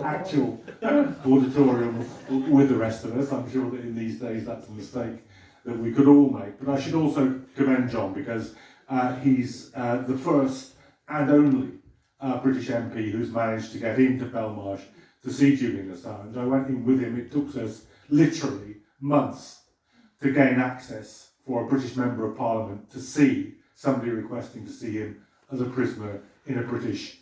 actual auditorium with the rest of us. I'm sure that in these days that's a mistake that we could all make. But I should also commend John because he's the first and only British MP who's managed to get into Belmarsh to see Julian Assange. I went in with him. It took us literally months to gain access for a British Member of Parliament to see somebody requesting to see him as a prisoner in a British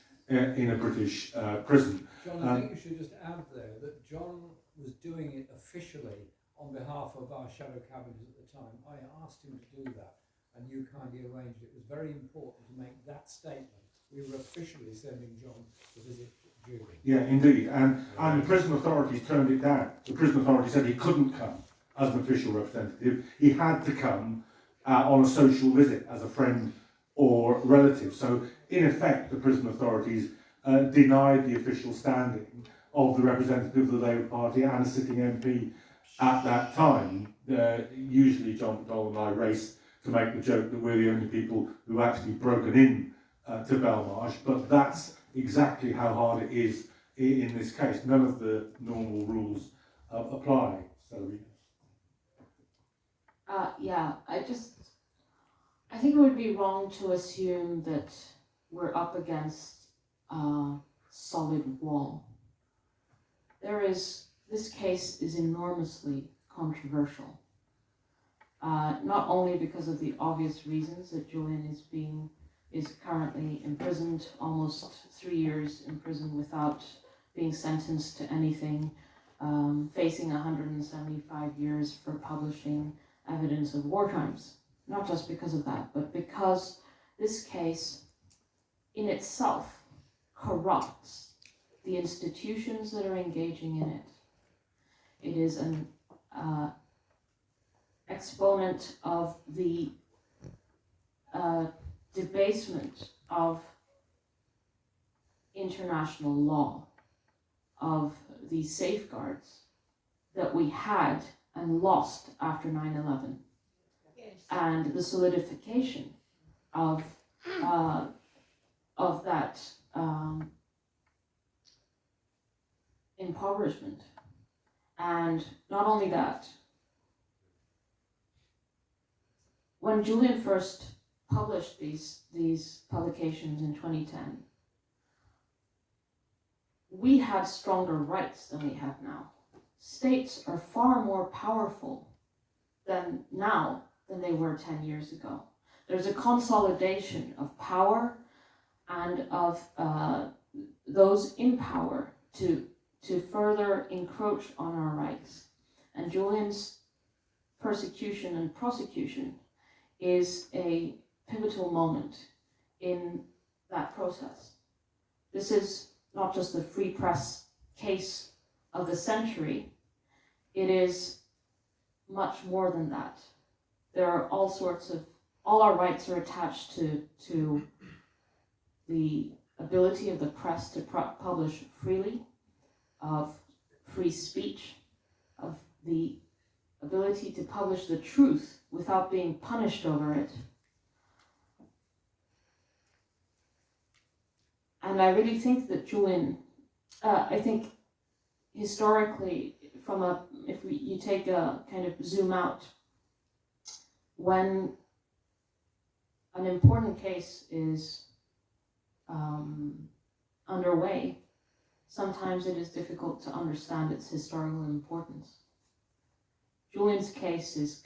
prison. John, I think you should just add there that John was doing it officially on behalf of our shadow cabinets at the time. I asked him to do that, and you kindly arranged it. It was very important to make that statement. We were officially sending John to visit Julian. Yeah, indeed. And the prison authorities turned it down. The prison authorities said he couldn't come as an official representative. He had to come on a social visit as a friend or relative. So, in effect, the prison authorities denied the official standing of the representative of the Labour Party and a sitting MP at that time. Usually John McDonnell and I race to make the joke that we're the only people who actually broken in to Belmarsh, but that's exactly how hard it is in this case. None of the normal rules apply. So, yeah, I think it would be wrong to assume that we're up against a solid wall. This case is enormously controversial, not only because of the obvious reasons that Julian is currently imprisoned, almost 3 years in prison without being sentenced to anything, facing 175 years for publishing evidence of war crimes. Not just because of that, but because this case in itself corrupts the institutions that are engaging in it. It is an exponent of the debasement of international law, of the safeguards that we had and lost after 9/11, and the solidification of that impoverishment. And not only that, when Julian first published these publications in 2010, we had stronger rights than we have now. States are far more powerful than they were 10 years ago. There's a consolidation of power and of those in power to further encroach on our rights. And Julian's persecution and prosecution is a pivotal moment in that process. This is not just the free press case of the century, it is much more than that. There are all our rights are attached to the ability of the press to publish freely, of free speech, of the ability to publish the truth without being punished over it. And I really think that Julian, I think historically, if you take a kind of zoom out, when an important case is underway, sometimes it is difficult to understand its historical importance. Julian's case is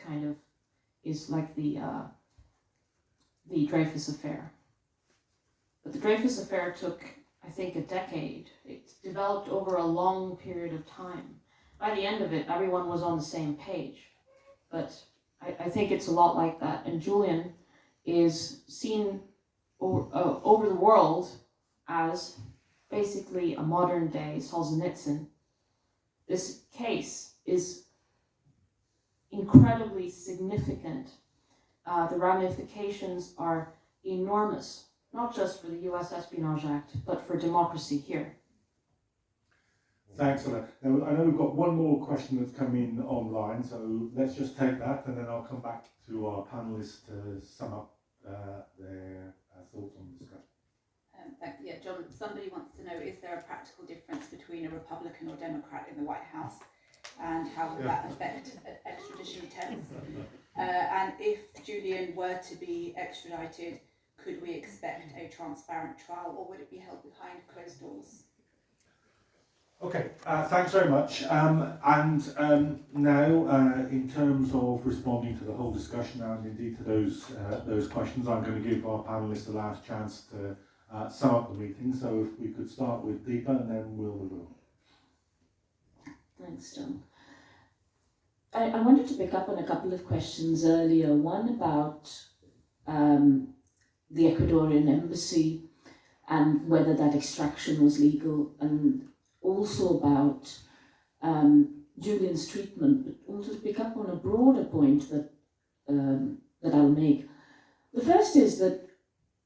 like the Dreyfus affair. But the Dreyfus affair took, I think, a decade. It developed over a long period of time. By the end of it, everyone was on the same page. But I think it's a lot like that. And Julian is seen over the world as basically a modern day Solzhenitsyn. This case is incredibly significant. The ramifications are enormous, not just for the US Espionage Act, but for democracy here. Thanks for that. Now, I know we've got one more question that's come in online, so let's just take that and then I'll come back to our panellists to sum up their thoughts on the discussion. Yeah, John, somebody wants to know, is there a practical difference between a Republican or Democrat in the White House? And how would that affect extradition attempts? And if Julian were to be extradited, could we expect a transparent trial, or would it be held behind closed doors? Okay, thanks very much. Now, in terms of responding to the whole discussion and indeed to those questions, I'm going to give our panellists the last chance to sum up the meeting. So if we could start with Deepa and then we'll move on. Thanks, John. I wanted to pick up on a couple of questions earlier. One about the Ecuadorian embassy and whether that extraction was legal, and also about Julian's treatment, but also to pick up on a broader point that I'll make. The first is that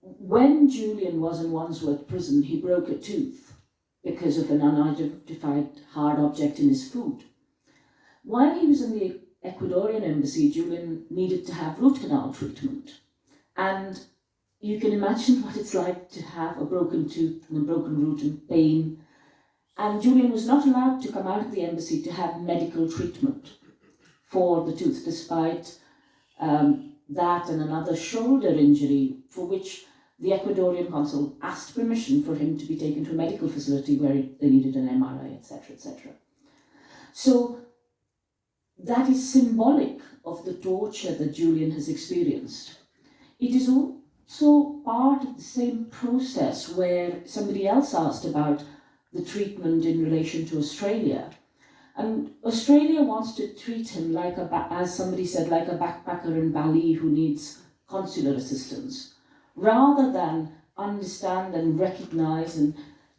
when Julian was in Wandsworth prison, he broke a tooth because of an unidentified hard object in his food. While he was in the Ecuadorian embassy, Julian needed to have root canal treatment. And you can imagine what it's like to have a broken tooth and a broken root and pain. And Julian was not allowed to come out of the embassy to have medical treatment for the tooth, despite that and another shoulder injury for which the Ecuadorian consul asked permission for him to be taken to a medical facility where they needed an MRI, etc., etc. So that is symbolic of the torture that Julian has experienced. It is also part of the same process where somebody else asked about the treatment in relation to Australia. And Australia wants to treat him like as somebody said, like a backpacker in Bali who needs consular assistance, rather than understand and recognize and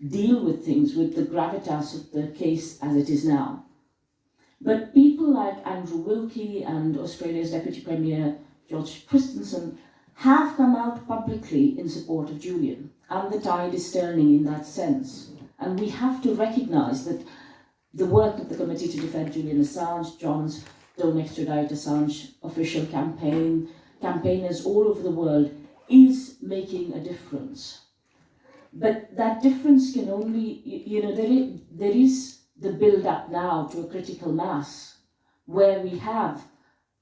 deal with things with the gravitas of the case as it is now. But people like Andrew Wilkie and Australia's Deputy Premier George Christensen have come out publicly in support of Julian, and the tide is turning in that sense. And we have to recognise that the work of the Committee to Defend Julian Assange, John's Don't Extradite Assange official campaigners all over the world, is making a difference. But that difference can only, there is the build-up now to a critical mass where we have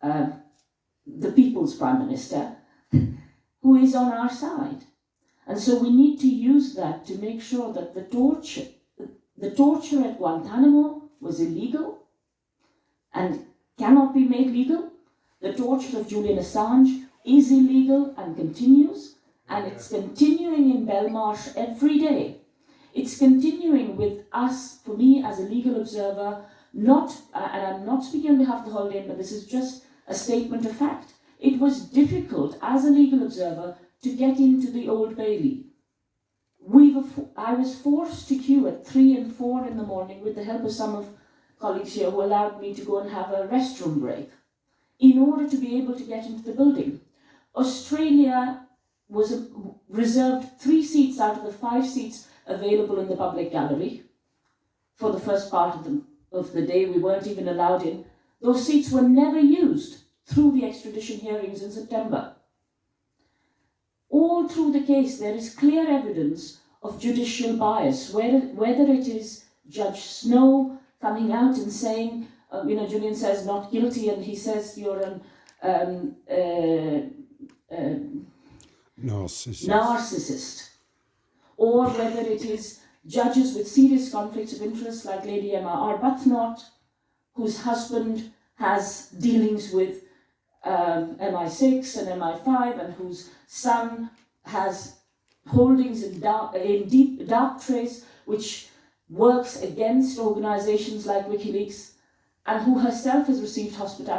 the People's Prime Minister who is on our side. And so we need to use that to make sure that the torture at Guantanamo was illegal and cannot be made legal. The torture of Julian Assange is illegal and continues, and it's continuing in Belmarsh every day. It's continuing with us, for me as a legal observer, and I'm not speaking on behalf of the Holiday Inn, but this is just a statement of fact. It was difficult as a legal observer to get into the Old Bailey. I was forced to queue at 3 and 4 in the morning with the help of some of colleagues here who allowed me to go and have a restroom break in order to be able to get into the building. Australia was reserved 3 seats out of the 5 seats available in the public gallery. For the first part of the day, we weren't even allowed in. Those seats were never used through the extradition hearings in September. All through the case, there is clear evidence of judicial bias, whether it is Judge Snow coming out and saying, Julian says not guilty, and he says you're an narcissist. Or whether it is judges with serious conflicts of interest like Lady Emma Arbuthnot, whose husband has dealings with MI6 and MI5, and whose son has holdings in deep dark trace, which works against organizations like WikiLeaks, and who herself has received hospitality